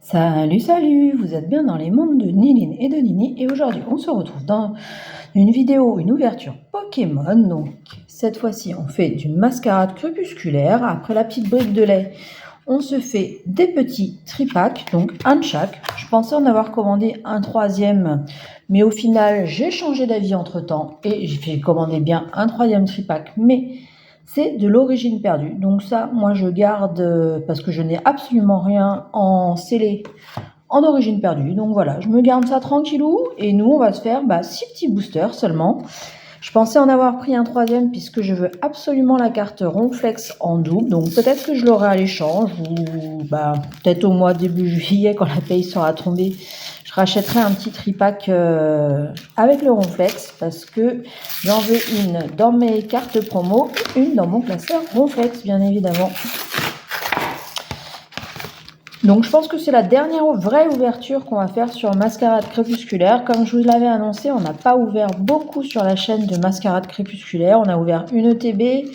Salut, salut, vous êtes bien dans les mondes de Niline et de Nini et aujourd'hui on se retrouve dans une vidéo, une ouverture Pokémon. Donc cette fois-ci on fait d'une mascarade crépusculaire. Après la petite brique de lait, on se fait des petits tripacks, donc un de chaque. Je pensais en avoir commandé un troisième, mais au final j'ai changé d'avis entre temps et j'ai commandé bien un troisième tripack, mais c'est de l'origine perdue. Donc ça, moi je garde parce que je n'ai absolument rien en scellé en origine perdue. Donc voilà, je me garde ça tranquillou et nous on va se faire 6 petits boosters seulement. Je pensais en avoir pris un troisième puisque je veux absolument la carte Ronflex en double. Donc peut-être que je l'aurai à l'échange ou peut-être au mois début juillet quand la paye sera tombée. Je rachèterai un petit tripack avec le Ronflex parce que j'en veux une dans mes cartes promo et une dans mon classeur Ronflex bien évidemment. Donc je pense que c'est la dernière vraie ouverture qu'on va faire sur Mascarade Crépusculaire. Comme je vous l'avais annoncé, on n'a pas ouvert beaucoup sur la chaîne de Mascarade Crépusculaire. On a ouvert une ETB,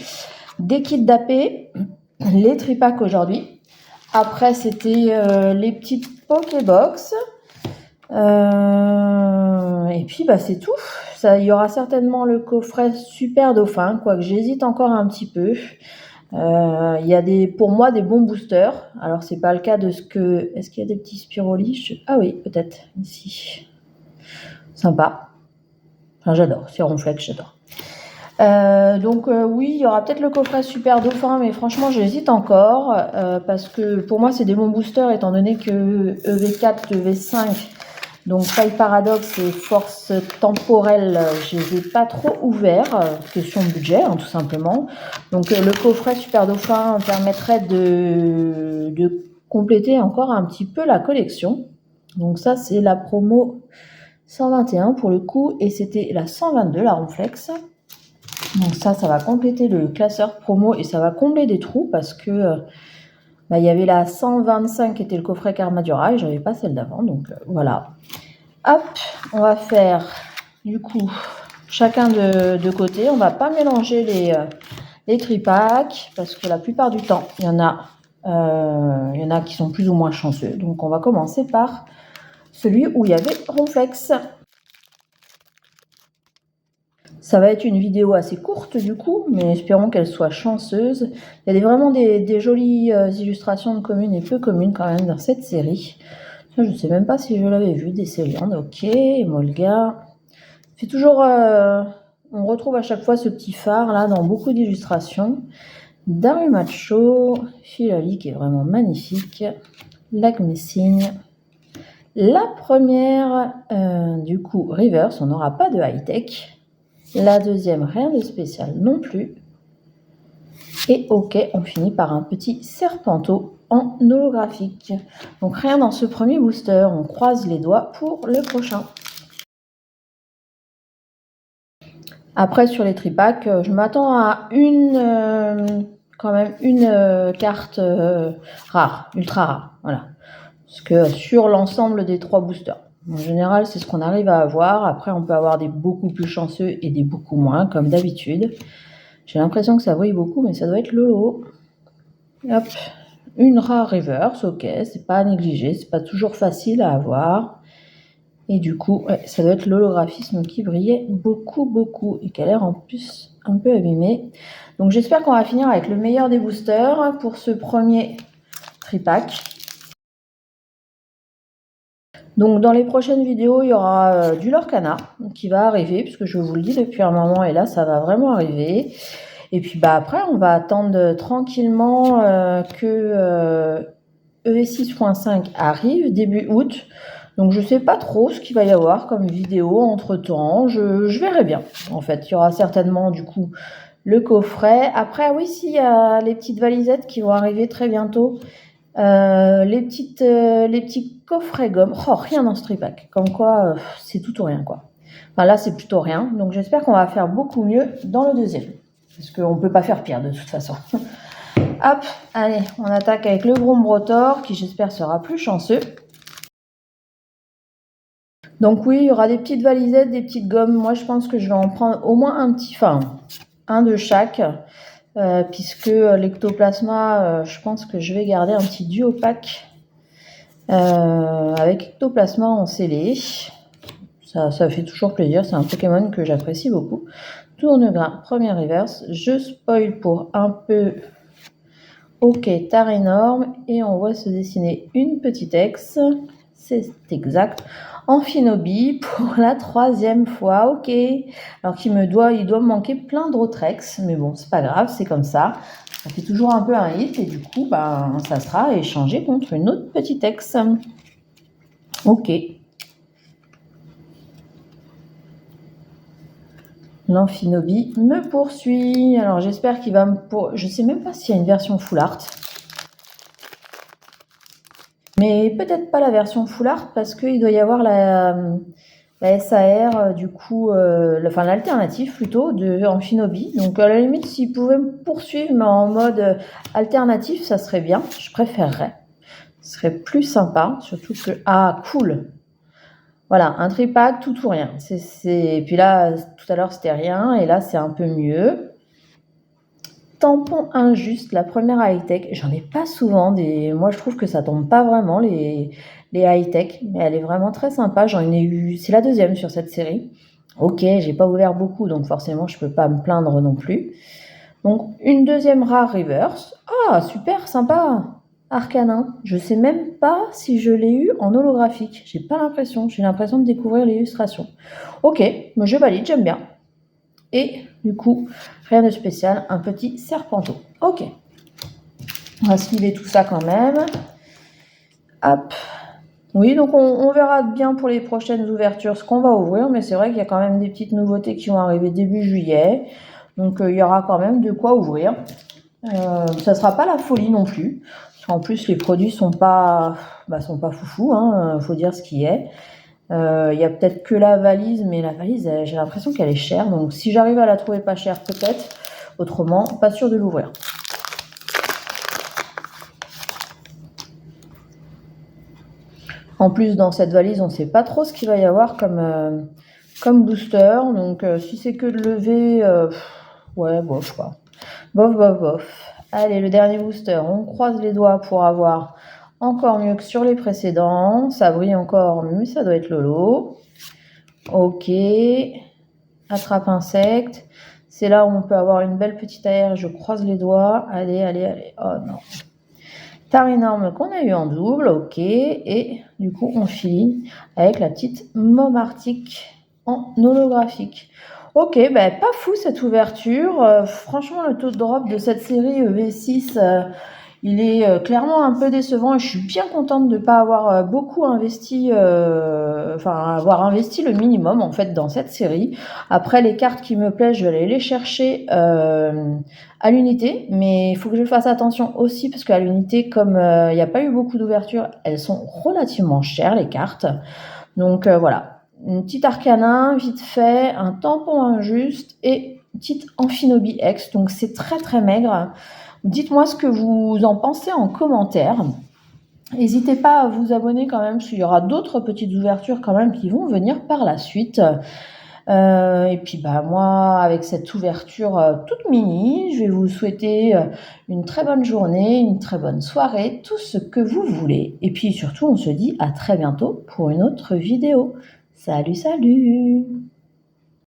des kits d'AP, les tripacks aujourd'hui. Après c'était les petites Pokébox. Et puis c'est tout. Il y aura certainement le coffret Super Dauphin, quoique j'hésite encore un petit peu. Il y a pour moi des bons boosters. Alors c'est pas le cas de ce que. Est-ce qu'il y a des petits Spiroli? Ah oui, peut-être ici. Sympa. Enfin j'adore. C'est Ronflex, j'adore. Oui, il y aura peut-être le coffret Super Dauphin, mais franchement j'hésite encore parce que pour moi c'est des bons boosters étant donné que EV4, EV5. Donc Faille Paradoxe et Force Temporelle, je ne les ai pas trop ouverts, question de budget tout simplement. Donc le coffret Super Dauphin permettrait de compléter encore un petit peu la collection. Donc ça c'est la promo 121 pour le coup et c'était la 122 la Ronflex. Donc ça va compléter le classeur promo et ça va combler des trous parce que il y avait la 125 qui était le coffret Karmadura et j'avais pas celle d'avant, donc voilà. Hop, on va faire du coup chacun de côté. On va pas mélanger les tripacks parce que la plupart du temps, il y en a qui sont plus ou moins chanceux. Donc on va commencer par celui où il y avait Ronflex. Ça va être une vidéo assez courte du coup, mais espérons qu'elle soit chanceuse. Il y a vraiment des jolies illustrations de communes et peu communes quand même dans cette série. Je ne sais même pas si je l'avais vu, des Céliandes, ok, Molga. C'est toujours, on retrouve à chaque fois ce petit phare là dans beaucoup d'illustrations. Darumacho, Philali qui est vraiment magnifique, Lagmessing. La première, du coup, Reverse, on n'aura pas de high-tech. La deuxième, rien de spécial non plus. Et ok, on finit par un petit Serpento en holographique. Donc rien dans ce premier booster, on croise les doigts pour le prochain. Après sur les tripacks, je m'attends à quand même une carte rare, ultra rare, voilà. Parce que sur l'ensemble des 3 boosters. En général, c'est ce qu'on arrive à avoir. Après, on peut avoir des beaucoup plus chanceux et des beaucoup moins, comme d'habitude. J'ai l'impression que ça brille beaucoup, mais ça doit être le lot. Hop, une rare reverse, ok, c'est pas à négliger, c'est pas toujours facile à avoir. Et du coup, ça doit être l'holographisme qui brillait beaucoup et qui a l'air en plus un peu abîmé. Donc j'espère qu'on va finir avec le meilleur des boosters pour ce premier tripack. Donc dans les prochaines vidéos, il y aura du Lorcana qui va arriver, puisque je vous le dis depuis un moment, et là ça va vraiment arriver. Et puis après, on va attendre tranquillement que EV6.5 arrive début août. Donc je sais pas trop ce qu'il va y avoir comme vidéo entre temps, je verrai bien. En fait, il y aura certainement du coup le coffret. Après oui, il y a les petites valisettes qui vont arriver très bientôt. Les petits coffrets gomme. Oh, rien dans ce tripack. Comme quoi, c'est tout ou rien quoi. Enfin là, c'est plutôt rien. Donc j'espère qu'on va faire beaucoup mieux dans le deuxième. Parce qu'on ne peut pas faire pire de toute façon. Hop, allez, on attaque avec le Brombrotor qui j'espère sera plus chanceux. Donc oui, il y aura des petites valisettes, des petites gommes. Moi, je pense que je vais en prendre au moins un de chaque. Puisque l'ectoplasma, je pense que je vais garder un petit duo pack. avec ectoplasma en scellé. Ça fait toujours plaisir, c'est un Pokémon que j'apprécie beaucoup. Tournegrain, première reverse. Je spoil pour un peu. Ok, tard énorme. Et on voit se dessiner une petite ex. C'est exact. Amphinobi pour la 3e fois. Ok. Alors il doit me manquer plein d'autres ex. Mais bon, c'est pas grave, c'est comme ça. Ça fait toujours un peu un hit. Et du coup, ça sera échangé contre une autre petite ex. Ok. L'Amphinobi me poursuit. Alors j'espère qu'il va me Je sais même pas s'il y a une version full art. Mais peut-être pas la version full art parce qu'il doit y avoir la SAR, du coup, l'alternative plutôt de Amphinobi. Donc à la limite, s'il pouvait me poursuivre mais en mode alternatif, ça serait bien. Je préférerais. Ce serait plus sympa. Surtout que... Ah, cool. Voilà, un tripack, tout ou rien. Et puis là, tout à l'heure, c'était rien. Et là, c'est un peu mieux. Tampon injuste, la première high-tech. J'en ai pas souvent. Moi, je trouve que ça tombe pas vraiment, les high-tech. Mais elle est vraiment très sympa. J'en ai eu... C'est la 2e sur cette série. Ok, j'ai pas ouvert beaucoup, donc forcément, je peux pas me plaindre non plus. Donc, une 2e rare reverse. Ah, super, sympa. Arcanin. Je sais même pas si je l'ai eu en holographique. J'ai pas l'impression. J'ai l'impression de découvrir l'illustration. Ok, je valide, j'aime bien. Et du coup, rien de spécial, un petit serpenteau. Ok. On va suivre tout ça quand même. Hop. Oui, donc on verra bien pour les prochaines ouvertures ce qu'on va ouvrir, mais c'est vrai qu'il y a quand même des petites nouveautés qui vont arriver début juillet. Donc il y aura quand même de quoi ouvrir. Ça sera pas la folie non plus. En plus, les produits sont pas foufou, hein, faut dire ce qui est. Il y a peut-être que la valise, mais la valise, j'ai l'impression qu'elle est chère. Donc si j'arrive à la trouver pas chère, peut-être. Autrement, pas sûr de l'ouvrir. En plus, dans cette valise, on ne sait pas trop ce qu'il va y avoir comme booster. Donc si c'est que de lever, ouais, bof quoi. Bof. Allez, le dernier booster, on croise les doigts pour avoir encore mieux que sur les précédents. Ça brille encore, mais ça doit être Lolo. Ok. Attrape insecte. C'est là où on peut avoir une belle petite AR. Je croise les doigts. Allez. Oh non. Tard énorme qu'on a eu en double. Ok. Et du coup, on finit avec la petite Mome Arctique en holographique. Ok, pas fou cette ouverture. Franchement, le taux de drop de cette série V6, il est clairement un peu décevant et je suis bien contente de ne pas avoir beaucoup investi, avoir investi le minimum en fait dans cette série. Après, les cartes qui me plaisent, je vais aller les chercher à l'unité, mais il faut que je fasse attention aussi parce qu'à l'unité, comme il n'y a pas eu beaucoup d'ouvertures, elles sont relativement chères les cartes. Donc voilà. Une petite Arcanin, vite fait, un tampon injuste et une petite Amphinobi X. Donc c'est très très maigre. Dites-moi ce que vous en pensez en commentaire. N'hésitez pas à vous abonner quand même, parce qu'il y aura d'autres petites ouvertures quand même qui vont venir par la suite. Et puis moi, avec cette ouverture toute mini, je vais vous souhaiter une très bonne journée, une très bonne soirée, tout ce que vous voulez. Et puis surtout, on se dit à très bientôt pour une autre vidéo. Salut